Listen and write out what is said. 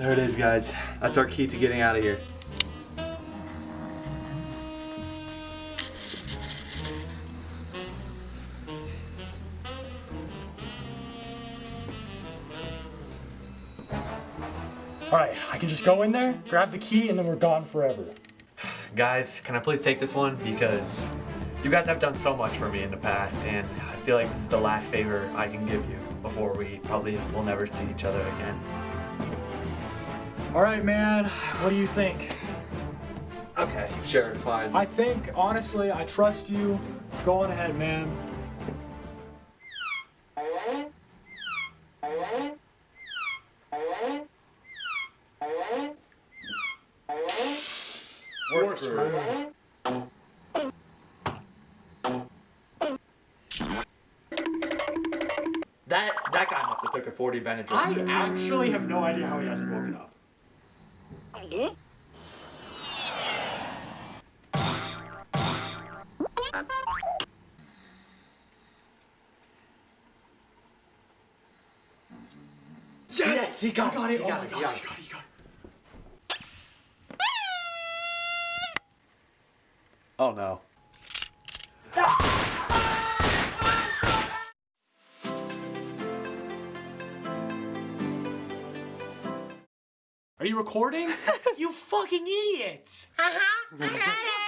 There it is, guys. That's our key to getting out of here. Alright, I can just go in there, grab the key, and then we're gone forever. Guys, can I please take this one? Because you guys have done so much for me in the past, and I feel like this is the last favor I can give you before we probably will never see each other again. Alright, man, what do you think? Okay, sure, fine. I think, honestly, I trust you. Go on ahead, man. We're screwed. That guy must have took a 40 Benadryl. I actually have no idea how he hasn't woken up. Yes, he got it. Oh my god, he got it. Oh no. Are you recording? You fucking idiots! I got it!